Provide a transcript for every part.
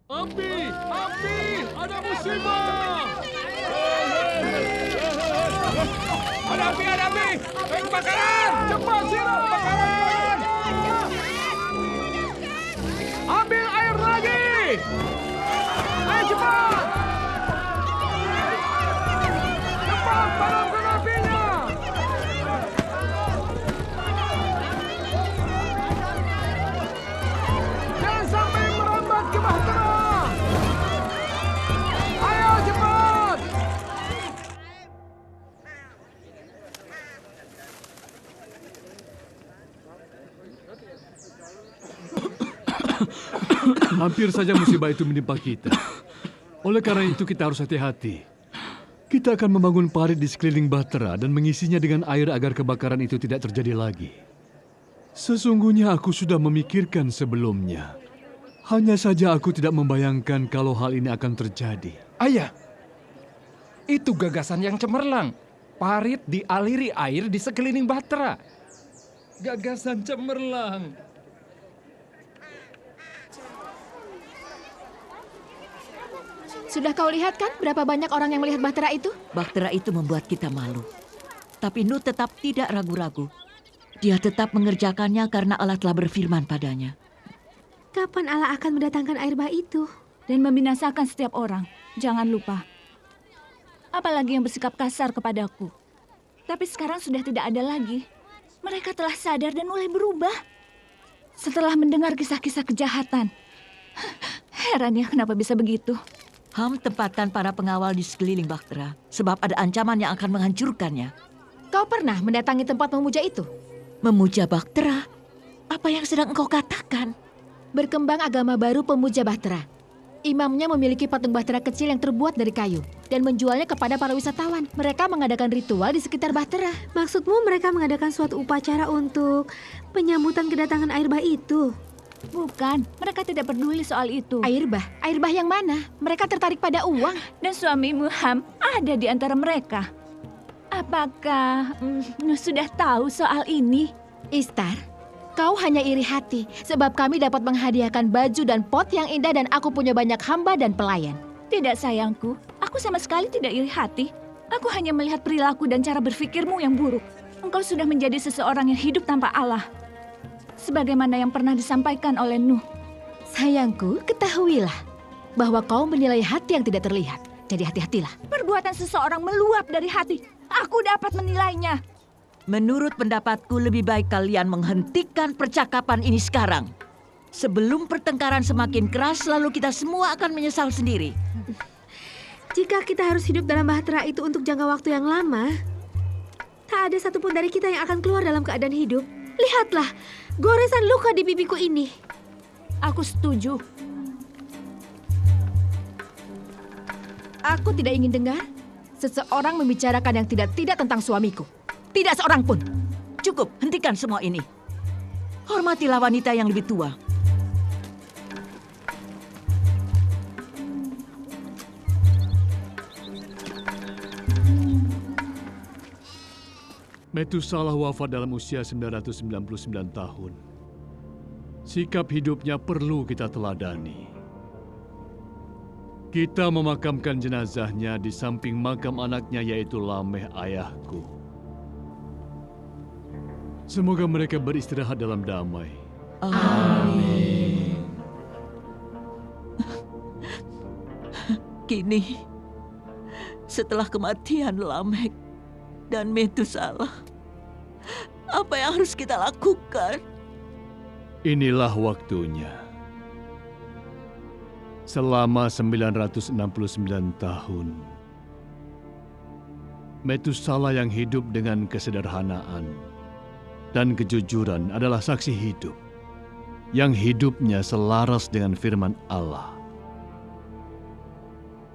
Api! Api! Ada musibah! Ada api, ada api! Kebakaran! Cepat, siram kebakaran! Ambil air lagi! Ayo cepat! Cepat, padamkan apinya! Jangan sampai merambat ke bahtera! Ayo cepat! Hampir saja musibah itu menimpa kita. Oleh karena itu kita harus hati-hati. Kita akan membangun parit di sekeliling bahtera dan mengisinya dengan air agar kebakaran itu tidak terjadi lagi. Sesungguhnya aku sudah memikirkan sebelumnya. Hanya saja aku tidak membayangkan kalau hal ini akan terjadi. Ayah, itu gagasan yang cemerlang. Parit dialiri air di sekeliling bahtera. Gagasan cemerlang. Sudah kau lihat kan berapa banyak orang yang melihat bahtera itu? Bahtera itu membuat kita malu. Tapi Nuh tetap tidak ragu-ragu. Dia tetap mengerjakannya karena Allah telah berfirman padanya. Kapan Allah akan mendatangkan air bah itu? Dan membinasakan setiap orang. Jangan lupa. Apalagi yang bersikap kasar kepadaku. Tapi sekarang sudah tidak ada lagi. Mereka telah sadar dan mulai berubah. Setelah mendengar kisah-kisah kejahatan. Heran ya kenapa bisa begitu. Ham tempatkan para pengawal di sekeliling bahtera. Sebab ada ancaman yang akan menghancurkannya. Kau pernah mendatangi tempat memuja itu? Memuja bahtera? Apa yang sedang engkau katakan? Berkembang agama baru pemuja bahtera. Imamnya memiliki patung bahtera kecil yang terbuat dari kayu dan menjualnya kepada para wisatawan. Mereka mengadakan ritual di sekitar bahtera. Maksudmu mereka mengadakan suatu upacara untuk penyambutan kedatangan air bah itu? Bukan, mereka tidak peduli soal itu. Air bah yang mana? Mereka tertarik pada uang. Dan suamimu Ham ada di antara mereka. Apakah Nuh sudah tahu soal ini? Istar, kau hanya iri hati sebab kami dapat menghadiahkan baju dan pot yang indah dan aku punya banyak hamba dan pelayan. Tidak sayangku, aku sama sekali tidak iri hati. Aku hanya melihat perilaku dan cara berpikirmu yang buruk. Engkau sudah menjadi seseorang yang hidup tanpa Allah. Sebagaimana yang pernah disampaikan oleh Nuh. Sayangku, ketahuilah bahwa kau menilai hati yang tidak terlihat. Jadi hati-hatilah. Perbuatan seseorang meluap dari hati. Aku dapat menilainya. Menurut pendapatku lebih baik kalian menghentikan percakapan ini sekarang. Sebelum pertengkaran semakin keras, lalu kita semua akan menyesal sendiri. Jika kita harus hidup dalam bahtera itu untuk jangka waktu yang lama, tak ada satupun dari kita yang akan keluar dalam keadaan hidup. Lihatlah, goresan luka di pipiku ini. Aku setuju. Aku tidak ingin dengar seseorang membicarakan yang tidak tentang suamiku. Tidak seorang pun. Cukup, hentikan semua ini. Hormatilah wanita yang lebih tua. Metusalah wafat dalam usia 999 tahun. Sikap hidupnya perlu kita teladani. Kita memakamkan jenazahnya di samping makam anaknya yaitu Lameh ayahku. Semoga mereka beristirahat dalam damai. Amin. Kini, setelah kematian Lamek dan Metusalah, apa yang harus kita lakukan? Inilah waktunya. Selama 969 tahun, Metusalah yang hidup dengan kesederhanaan dan kejujuran adalah saksi hidup yang hidupnya selaras dengan firman Allah.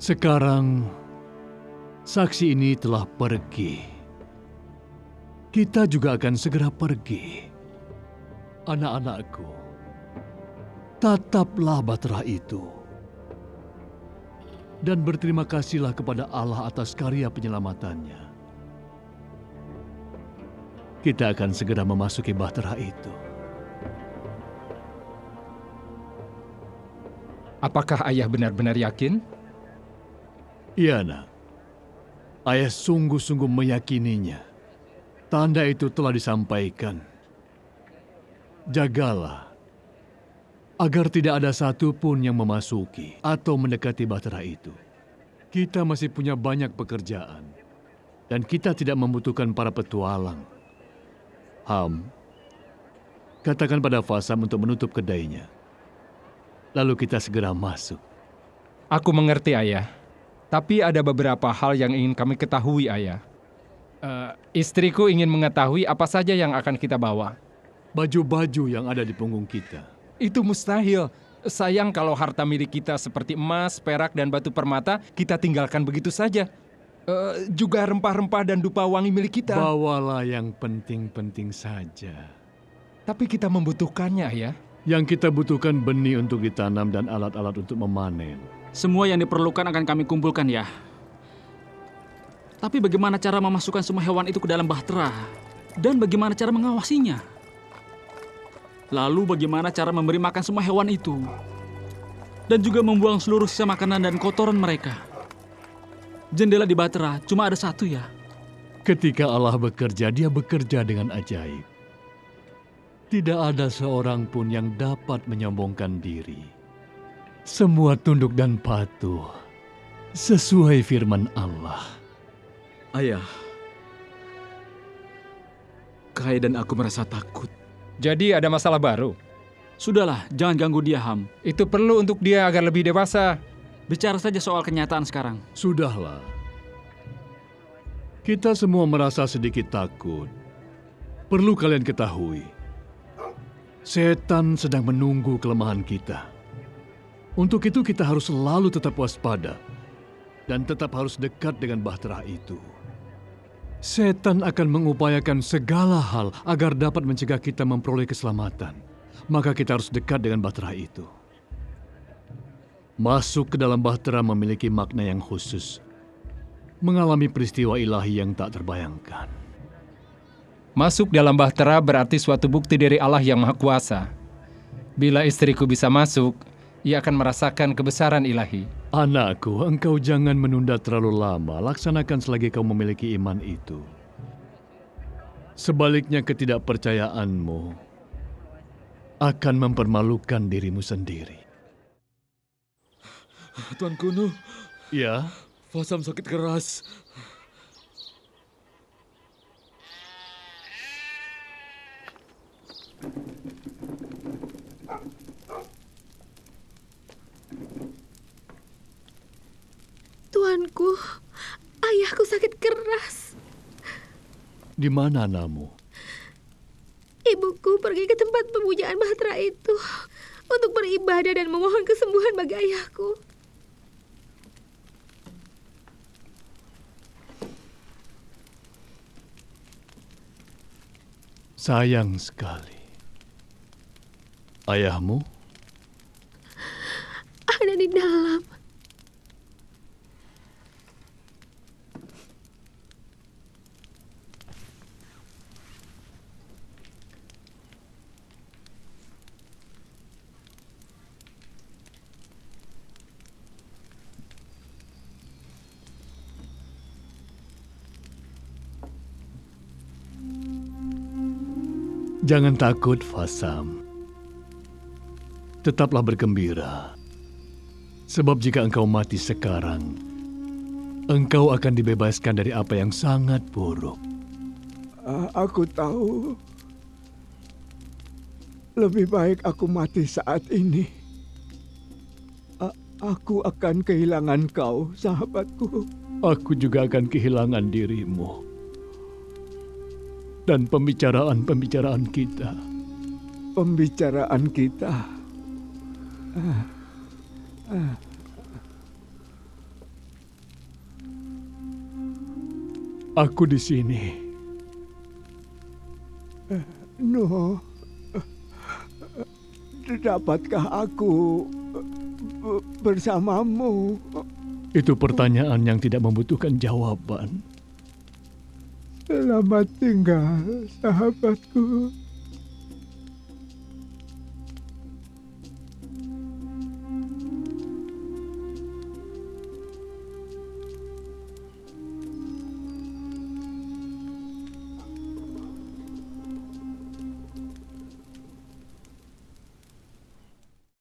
Sekarang, saksi ini telah pergi. Kita juga akan segera pergi. Anak-anakku, tataplah bahtera itu. Dan berterima kasihlah kepada Allah atas karya penyelamatannya. Kita akan segera memasuki bahtera itu. Apakah ayah benar-benar yakin? Iya, nak. Ayah sungguh-sungguh meyakininya. Tanda itu telah disampaikan. Jagalah, agar tidak ada satupun yang memasuki atau mendekati bahtera itu. Kita masih punya banyak pekerjaan, dan kita tidak membutuhkan para petualang. Ham, katakan pada Fasam untuk menutup kedainya. Lalu kita segera masuk. Aku mengerti, ayah. Tapi ada beberapa hal yang ingin kami ketahui, ayah. Istriku ingin mengetahui apa saja yang akan kita bawa. Baju-baju yang ada di punggung kita. Itu mustahil. Sayang kalau harta milik kita seperti emas, perak, dan batu permata kita tinggalkan begitu saja. Juga rempah-rempah dan dupa wangi milik kita. Bawalah yang penting-penting saja. Tapi kita membutuhkannya, ayah. Yang kita butuhkan benih untuk ditanam dan alat-alat untuk memanen. Semua yang diperlukan akan kami kumpulkan ya. Tapi bagaimana cara memasukkan semua hewan itu ke dalam bahtera? Dan bagaimana cara mengawasinya? Lalu bagaimana cara memberi makan semua hewan itu? Dan juga membuang seluruh sisa makanan dan kotoran mereka. Jendela di bahtera cuma ada satu ya. Ketika Allah bekerja, Dia bekerja dengan ajaib. Tidak ada seorang pun yang dapat menyombongkan diri. Semua tunduk dan patuh sesuai firman Allah. Ayah, Kai dan aku merasa takut. Jadi ada masalah baru. Sudahlah, jangan ganggu dia, Ham. Itu perlu untuk dia agar lebih dewasa. Bicara saja soal kenyataan sekarang. Sudahlah. Kita semua merasa sedikit takut. Perlu kalian ketahui, setan sedang menunggu kelemahan kita. Untuk itu kita harus selalu tetap waspada dan tetap harus dekat dengan bahtera itu. Setan akan mengupayakan segala hal agar dapat mencegah kita memperoleh keselamatan. Maka kita harus dekat dengan bahtera itu. Masuk ke dalam bahtera memiliki makna yang khusus. Mengalami peristiwa ilahi yang tak terbayangkan. Masuk dalam bahtera berarti suatu bukti dari Allah yang Maha Kuasa. Bila istriku bisa masuk, ia akan merasakan kebesaran ilahi. Anakku, engkau jangan menunda terlalu lama. Laksanakan selagi kau memiliki iman itu. Sebaliknya ketidakpercayaanmu akan mempermalukan dirimu sendiri. Tuan Kuno, Ya, Fasam sakit keras. Tuanku, ayahku sakit keras. di mana Namu? Ibuku pergi ke tempat pemujaan bahtera itu untuk beribadah dan memohon kesembuhan bagi ayahku. Sayang sekali. Ayahmu? Ada di dalam. Jangan takut, Fasam. Tetaplah bergembira. Sebab jika engkau mati sekarang, engkau akan dibebaskan dari apa yang sangat buruk. Aku tahu. Lebih baik aku mati saat ini. Aku akan kehilangan kau, sahabatku. Aku juga akan kehilangan dirimu. Dan pembicaraan-pembicaraan kita. Pembicaraan kita. Aku di sini. No. Dapatkah aku bersamamu? Itu pertanyaan yang tidak membutuhkan jawaban. Selamat tinggal, sahabatku.